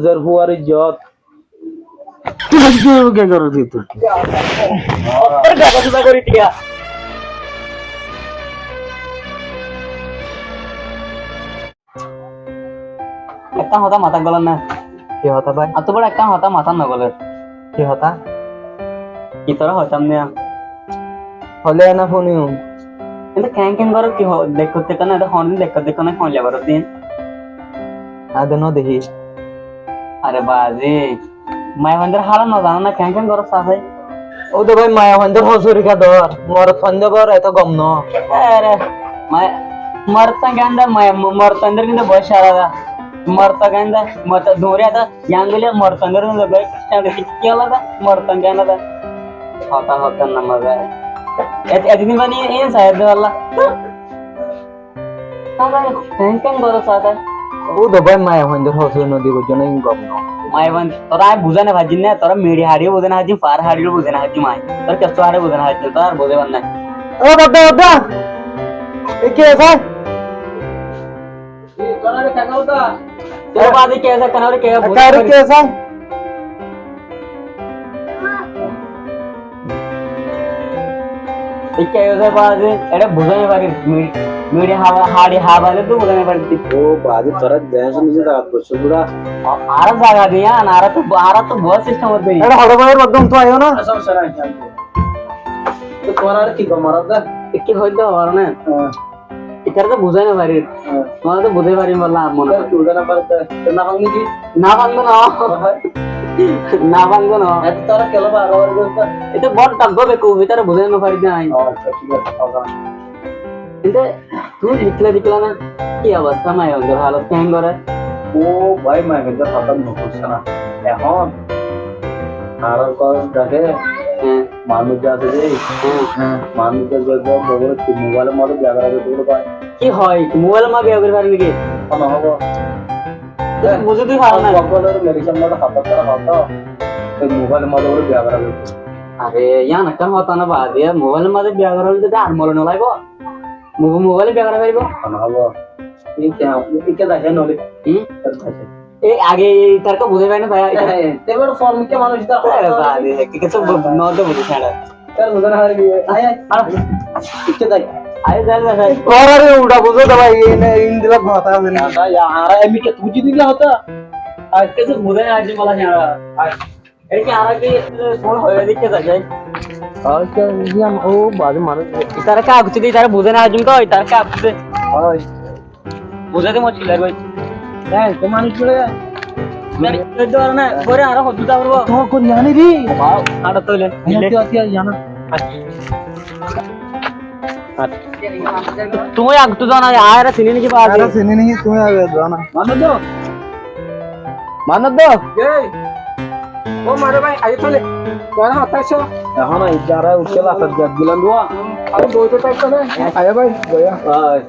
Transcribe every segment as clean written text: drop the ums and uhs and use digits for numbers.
হাজার হুয়ার ইজ্জত কে করো তুই তো গাদা সুদা করি টিয়া একটা হতা মাথা গলার না কি হতা ভাই এত বড় একটা হতা মাথা না গলের কি হতা কি তোরা হতাম না হলে না ফোনিও কিন্তু ক্যাং ক্যাং করো কি দেখতে কেন এটা হন দেখতে কেন ফোন যাবার দিন আদনো দেখি আরে বাজি মাই বন্ধের হালা না জানো না ক্যাং ক্যাং করো সাথে ও তো ভাই মায়া হন্দর হসুরি কা দর মর ফন্দ বর এত গম ন আরে মাই মরতা গান্দা মাই মরতা अंदर কিন্তু বয়স আলাদা मरता गंदा मरता दोरे आता यांगले मरता अंदर न लगे स्टैंड की आलादा मरता गंदा होता होता न मजा ए दिन बनी इन शायद वाला सादा टेंशन करो सादा ও তো ভাই মায়া হন্দর হসুরি নদী গো জনে গম ন मायवन तोरा बुझाने भाजी ने तोरा मेडी हाड़ी बुझाने हाजी फार हाड़ी बुझाने हाजी माय तर कच्चो हाड़ी बुझाने हाजी तार बुझे बनना ও দাদা দাদা এ কে ভাই ए तोरा रे का होता तो बादी कैसा कनारे के कार के भाई इके योसे बादी एडे बुझाने बाकी मेडी हावा हाड़ी हावा ले तो बुझाने पड़ती ও বাজি তোরা দেশ নিজে দাঁত করছ পুরা आरा जागा दिया नारा तो बहुत सिस्टम होते हैं এটা হড় ভাইয়ের মাধ্যম তো আইও না सब सरा তো তোরা আর কি গমার দা इके होइतो और ना इतर तो बुझाने बारी मला तो बुझे बारी मला मन বুঝা না পারতে না ভাঙনি কি ना बंद ना बंद ना এত তোরা কেলো বারো বার করতে itu bot taggo beku itar buझाने पारी নাই আচ্ছা ঠিক আছে কথা কিন্তু তুই দিকলা না কি অবস্থা মাই ওদের হালত কেন করে ও ভাই মা কিন্তু খতম হচ্ছে না এখন আর কল দেখে মানুষ যাতে রে মানুষের জন্য বড় মোবাইলের মধ্যে জায়গা করে পায় কি হয় মোবাইল মা বিয়া করে পারি নাকি কোন হবো বুঝে তুই ভালো না সকলের মেডিসিন মধ্যে হাত করা হতো এই মোবাইলের মধ্যে বড় জায়গা করে আরে ইয়ান একটা হতা না বাদ দিয়া মোবাইল মধ্যে বিয়া করা হলে তো আর মল না লাগবো মোবাইলে বিয়া করা পারিব কোন হবো এই কে দেখে নলে এই আগে তার কা বুঝে পাই না ভাই এবার ফর্ম কে মানুষ তার আরে বাদ কি কিছু নদ বুঝে ছাড়া তার বুঝে না হারি আয় আয় কে দেখ আরে যা যা কোরারে উড়া বুঝো তো ভাই ইন্দিরা ভাতা হবে না यार एमी के तुझे दिला होता आज कैसे बुझे आज मला जाना এই কি আর কি ফোন হয়ে দিকে যাই আচ্ছা ইয়ান ও বাজে মানুষ তার কা আগুতে দি তার বুঝে না আজম তো তার কা আগুতে হয় বুঝাতে মছিল আর ভাই হ্যাঁ তো মানুষ বলে মানে তো আর না করে আর হদুতা করব তো কোন জানি রে বাও আড়া তোলে আচ্ছা আচ্ছা জানা তুমি আগুতে জানা আয়রা চিনি নাকি পাওয়া আরে চিনি नहीं তুমি আগে জানা মানো দো এই ও মারে ভাই আই তোলে কোনা হতাছো এখন এই যারা উঠে লাসার জাত দিলাম দোয়া আর বইতে পাইছো না আয় ভাই গয়া হাই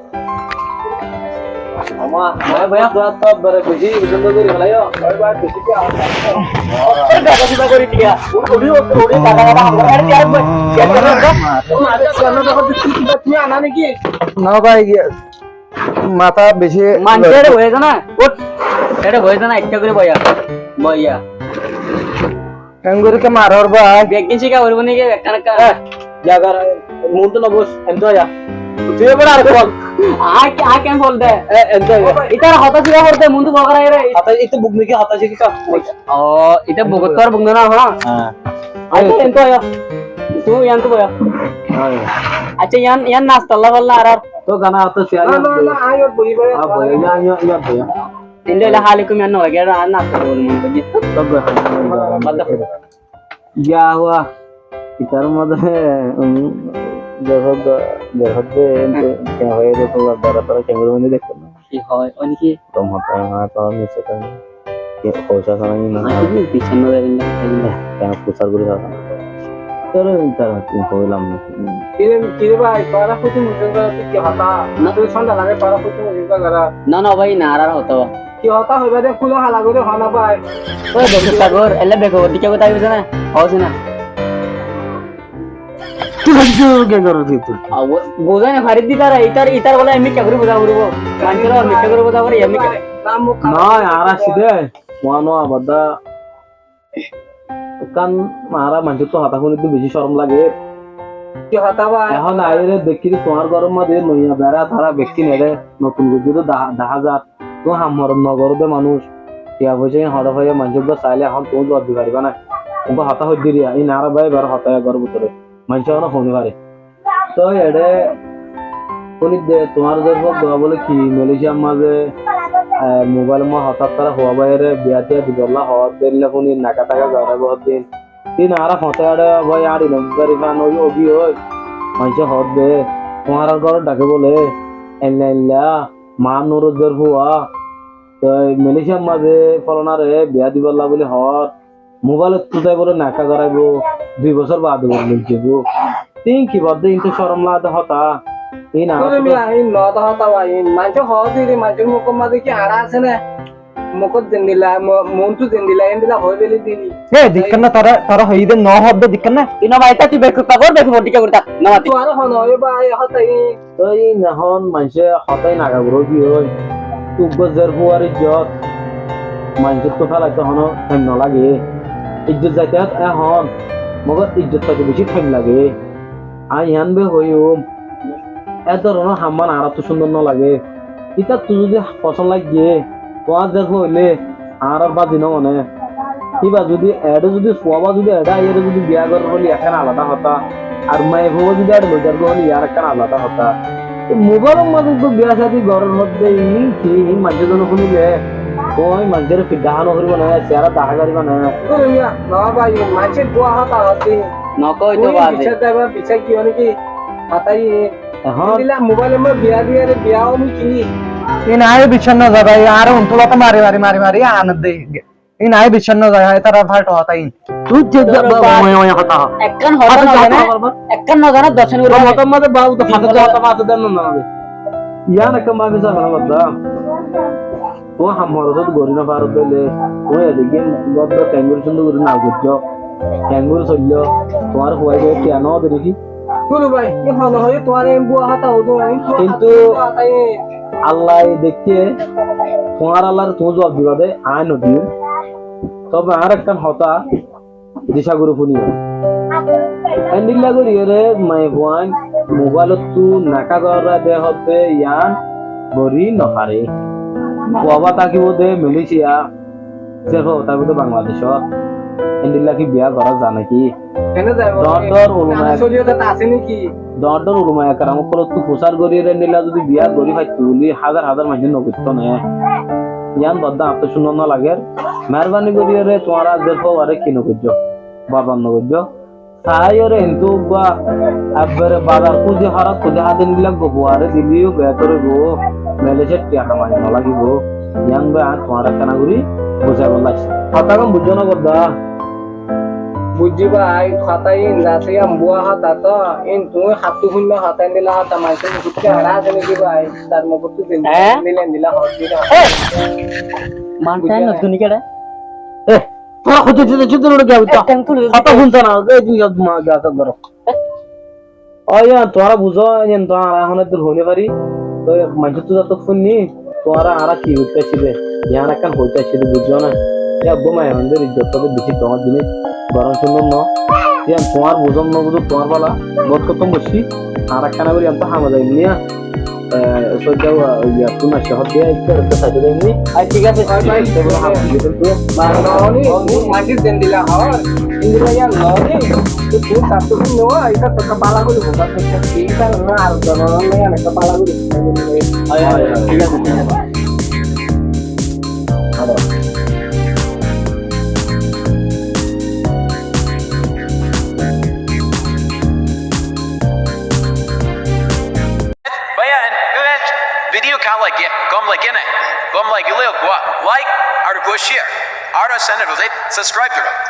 আমা ভাই ভাই তো তো বড় বুঝি বন্ধ করে গলায়ো ভাই ভাই বেশি কি আর টাকা দিবা করি দিয়া ওড়ি টাকা টাকা আমরা আর কি আসবে মারে কেন দেখো তুমি আনা নাকি না ভাই মাথা বেশি মানতে হয়ে যায় না ওট এটা হয়ে যায় না একটা করে বইয়া বইয়া এঙ্গুর কে মারর ভাই ভ্যাকেন্সি কা করব নাকি একটা জাগার মুন তো নবস এনজয় যা তুই এবার আর বল आ क्या बोल दे এনজয় इधर होता सिवा बोलते मुंडू बगरा रे হাতা একটু বুক মিকে হাতা শিখি কা ओ इधर बगतवार बुंगना ना हां হ্যাঁ आइतो एंतो आया तू यान तो बोया अच्छा यान नाश्ता ला वाला आर তো গানা হাতা শেয়ার ना ना आयो बोई बोय आ বই না ইয়া বই इंदे ला हाल को यान वगैरह नाश्ता बोल मन बजे তব मतलब क्या हुआ इधर मधे जब क्या होए तो बड़ा तरह कैमरे में देखते ना की होय ओनी तुम होता है हमारा तो मिस होता है ये कोसा सा नहीं ना की पीछे न देंगे क्या पुसर गुरी था तर इधर होइलाम किरे भाई पारा कुछ मुझे की होता ना तो संडा लगे पारा कुछ मुझे करा ना ना भाई नारा होता वा की होता होबे दे कुलो हाला गरे हाना भाई ओए देखो सागर एले देखो दिके बताई ना हो ना क्या करो थी तू बोझा ने फारिद दी तारा इतर बोला एमी क्या करू बता करू मानकर और मिक्का करू बता और एमी ना यार सीधे মহানো আবাদা কান মারা মানুষ তো হাতা শুনি বেশি শরম লাগে কি হতা ভাই এখন আইরে দেখি তোমার গরম মাঝে নইয়া বেড়া তারা ব্যক্তি নেড়ে নতুন গুজি তো দেখা যাক তো হামরম নগরতে মানুষ টিয়া পয়সা হড় হয়ে মানুষ চাইলে এখন তুমি জবাব দিতে পারিবা না তোমাকে হতা হয়ে দিয়ে এই নারা ভাই বেড়া হতায় ঘর ভিতরে মানুষ এখন শুনি পারে তো এডে শুনি দে তোমার দোয়া বলে কি মালয়েশিয়ার মাঝে মোবাইল মা হঠাৎ তারা হওয়া বাইরে বিয়া টিয়া দিবলা হওয়া দিলে শুনি নাকা টাকা ঘরে বহুত দিন তিন আরা ফতে ভাই আড়ি নব্বই ফান ওই অবি ওই মানুষ হত দে তোমার ঘর ডাকে বলে এল্লা এল্লা মা নুরুদ্দের হুয়া তো মালয়েশিয়ার মাঝে ফলনারে বিয়া দিবলা বলে হত মোবাইল তুতাই বলে নাকা গড়াইবো 2 বছর বাদ বলে যাবো তিন কি বদ্ধ ইনতে শরম লাগতে হতা এই না তুমি আই নতা হতা ভাই মানুষ হত দিদি মানুষের মুখ মাঝে কি আড়া আছে না মুখত দেন দিলা মনটু দেন দিলা এন দিলা হই বেলি দিদি এ দিক্কন না তারা হইদে ন হব্দ দিক্কন না ইনা ভাই তা তুই বেক পাগল বেক বটিকা করতা না মাতি তো আর হন হয় ভাই হতাই তো এই নহন মানুষে হতাই নাগা বড় কি হয় তুই গজের বুয়ার ইজ্জত মানুষের তো ফেলাইতে হন টাইম না লাগে ইজ্জত যাইতে এখন মগর ইজ্জত তাকে বেশি টাইম লাগে আই আনবে হইম এ ধরনের হাম্মান আর তো সুন্দর না লাগে এটা তুই যদি পছন্দ লাগে তোমার দেখো হইলে আর বাজি না মনে কিবা যদি এডে যদি সোয়াবা যদি এডা এর যদি বিয়া করার হলে এখন আলাদা হতা আর মাই হবো যদি আর লোজার হলে ইয়ার একটা আলাদা হতা মোবাইলের মধ্যে তো বিয়া শাদী ঘরের মধ্যে কি মানুষের জন্য শুনিলে ওই মানুষের পিঠাহানো করিব না চেহারা দেখা করিব না তুমি না ভাই মানুষের দোয়া হতা হতি নকই তো বাজে পিছে দেবা পিছে কি হল কি হতাই এখন দিলা মোবাইলে মে বিয়া দিয়ে রে বিয়া হমি কি এই নাই বিছন্ন যায় ভাই আর উন্তলা তো মারি মারি মারি মারি আনন্দ দে এই নাই বিছন্ন যায় হয় তারা ফাট হতাই তুই যে ওই হতা একখান হতা না জানা একখান না জানা দর্শন করে মত মত বাবু তো ফাটা হতা মাত দেন না না ইয়ান একটা বাবু সারা বদা ও হামর তো গরিনা পার দিলে ও এদিকে বদা ট্যাঙ্গুর সুন্দর করে না গুজো ট্যাঙ্গুর চলল তোমার হয়ে গেছে কেন দেখি গুরু ভাই এখন হয় তোমার বুয়া হতা হতো কিন্তু আল্লাহ দেখতে তোমার আল্লাহর তুমি জবাব দিবা দে আয় নদী তবে আর একটা হতা দিশা গুরু শুনি এন্ডিল্লা করি রে মাই ভয়ান মোবাইলত তু নাকা গড়া দে হতে ইয়ান গরি নহারে বাবা তাকিব দে মালয়েশিয়া সেফ তাকিব দে বাংলাদেশ এন্ডিল্লা কি বিয়া করা জানে কি কেন যাইব ডর উলমায় শরীয়তে আছে নাকি দর উলমায় কারাম করো তু প্রচার করি রে এন্ডিল্লা যদি বিয়া গরি ভাই তুলি হাজার হাজার মানুষ নগিত নে ইয়ান বদ্দা আপ শুনো না লাগে মেহরবানি করি রে তোমারা দেখো আরে কি নগিত বাবা নগিত সাই রে হিন্দু বা আবরে বাজার কুজি হারা কুজি হাদিন লাগ গো আরে দিলিও বেতরে গো মেলেছে টাকা মানে না লাগিব ইয়ান বা তোমারা কেনা করি বুঝা বলাছ কথা কম বুঝো না বদ্দা বুঝি ভাই খাতাই নাছে বুয়া হাতা তো ইন তুই হাতু শুন্য হাতাই দিলা হাতা মাইছে গুটকে হারা আছে নাকি ভাই তার মুখ তো দিলেন দিলা হত দিলা মানতাই না তুমি কেডা এ তোরা খুঁজে দিতে ছোট ছোট কে উঠা কথা শুনছ না এই তুই মা যা তো ধরো আয়া তোরা বুঝো যেন তোরা এখন তোর হইলে পারি তো মানুষ তো যত শুননি তোরা আরা কি হইতেছিলে ইয়ান একটা হইতেছিলে বুঝছো না এ বোমায় আমাদের ইজ্জত তো বেশি তোমার জিনিস গরম সুন্দর ন ইয়ান তোমার বুঝম ন বুঝো তোমার বলা বহুত কত বসি আর একটা না করি আমি তো হামা যাই নিয়া সোজাও ইয়া তুমি শহর দিয়ে একটা সাইডে যাইনি আর ঠিক আছে ভাই ভাই এগুলো হামা দিয়ে তো মাননি মাটির দেন দিলা হর ইন্দিরা ইয়া ননি তো তুই সাতু নো এটা তো বালা করে ভোগা তো ঠিক আছে না আর দরন না একটা বালা করে ঠিক আছে আরে video count like gom like in it gom like you live what like article share artist send it subscribe to it